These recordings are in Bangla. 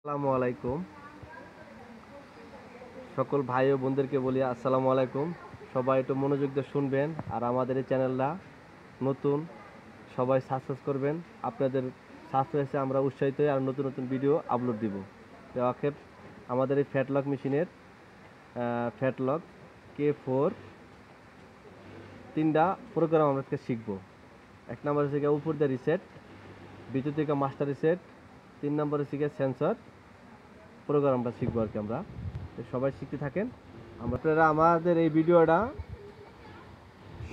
আসসালামু আলাইকুম। সকল ভাই ও বোনদেরকে বলি আসসালামু আলাইকুম। সবাই একটু মনোযোগ দিয়ে শুনবেন আর আমাদের এই চ্যানেলটা নতুন, সবাই সাবস্ক্রাইব করবেন। আপনাদের সাবস্ক্রাইবে আমরা উৎসাহিত হই আর নতুন নতুন ভিডিও আপলোড দিব। তো আখের আমাদের এই ফ্যাটলক মেশিনের ফ্যাটলক K4 তিনটা প্রোগ্রাম আমরা আজকে শিখব। এক নম্বর হচ্ছে উপর দিয়ে রিসেট, ভিতর থেকে মাস্টার রিসেট, 3 নম্বর হচ্ছে সেন্সর প্রোগ্রামটা শিখবো আর কি। আমরা সবাই শিখতে থাকেন। আপনারা আমাদের এই ভিডিওটা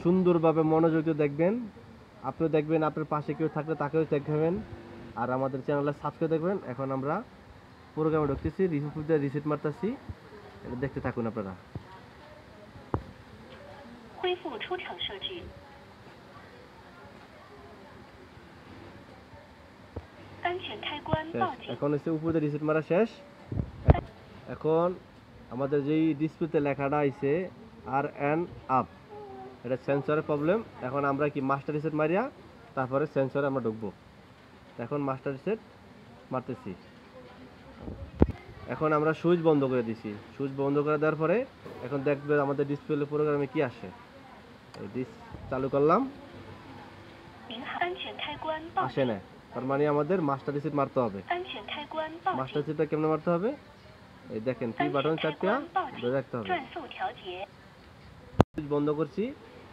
সুন্দরভাবে মনোযোগ দিয়ে দেখবেন। আপনিও দেখবেন, আপনার পাশে কেউ থাকলে তাকেও দেখবেন আর আমাদের চ্যানেলে সাবস্ক্রাইব দেখবেন। এখন আমরা প্রোগ্রামে ঢুকতেছি, রিসেট মারতেছি, এটা দেখতে থাকুন আপনারা। এখন হচ্ছে উপরে রিসেট মারা শেষ। এখন আমাদের যেই ডিসপ্লেতে লেখাটা আইছে RN আপ, এটা সেন্সরের প্রবলেম। এখন আমরা কি মাস্টার রিসেট মারিয়া তারপরে সেন্সরে আমরা ঢুকবো। এখন মাস্টার রিসেট মারতেছি। এখন আমরা সুইচ বন্ধ করে দিছি। সুইচ বন্ধ করে দেওয়ার পরে এখন দেখবে আমাদের ডিসপ্লে প্রোগ্রামে কি আসে। এই চালু করলাম, আসে না, তার মানে আমাদের মাস্টার রিসেট মারতে হবে। মাস্টার রিসেটটা কেমনে মারতে হবে, এই দেখেন পি বাটন চাপিয়া ধরে রাখতে হবে। সুইচ বন্ধ করছি,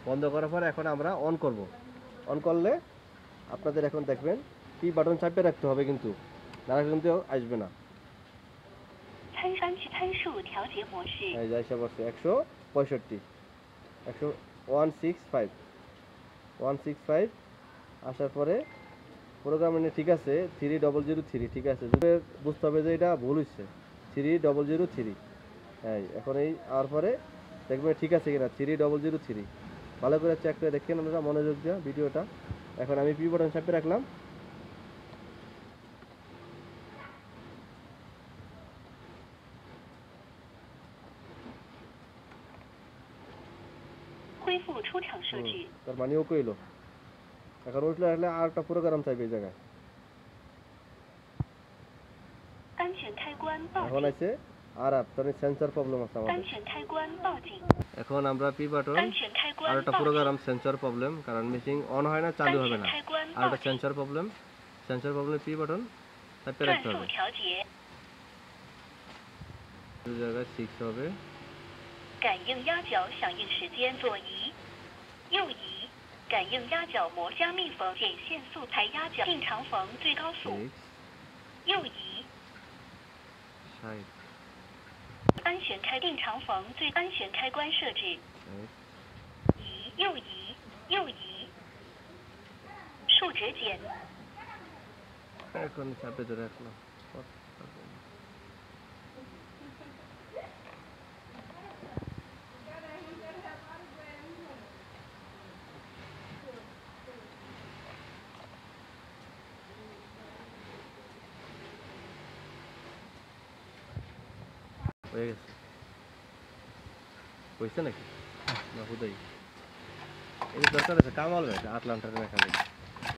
বন্ধ করার পরে এখন আমরা অন করব। অন করলে আপনাদের এখন দেখবেন পি বাটন চাপিয়ে রাখতে হবে, কিন্তু তারা কিন্তু আসবে না। এই যে এসে বসে 165 165 আসার পরে প্রোগ্রাম ঠিক আছে 3003, ঠিক আছে। বুঝতে হবে যে এটা ভুল হচ্ছে 3003। হ্যাঁ, এখন এই আর পরে দেখবেন ঠিক আছে কিনা 3003। ভালো করে চেক করে দেখেন আপনারা মনোযোগ দিয়ে ভিডিওটা। এখন আমি পি বাটন চাপিয়ে রাখলাম। তার মানে ওকে এলো। এখন উঠলে আসলে আর একটা প্রোগ্রাম চাইবে এই জায়গায়। এখন আছে আর আপনার সেন্সর প্রবলেম আছে আমাদের। এখন আমরা পি বাটন আর একটা প্রোগ্রাম সেন্সর প্রবলেম, কারণ মেশিন অন হয় না, চালু হবে না। আর একটা সেন্সর প্রবলেম পি বাটন চাপিয়ে রাখতে হবে। এই জায়গায় 6 হবে।感应压脚响应时间左移，右移，感应压脚膜加密缝点线素材压脚定长缝最高速，右移，安全开定长缝最安全开关设置，移右移右移，数值键。এখন চাপে ধরে রাখলাম। হয়ে গেছে, হয়েছে নাকি না হুদাই? এই দরকার আছে কামাল ভাই আটলান্টার মেকানিক।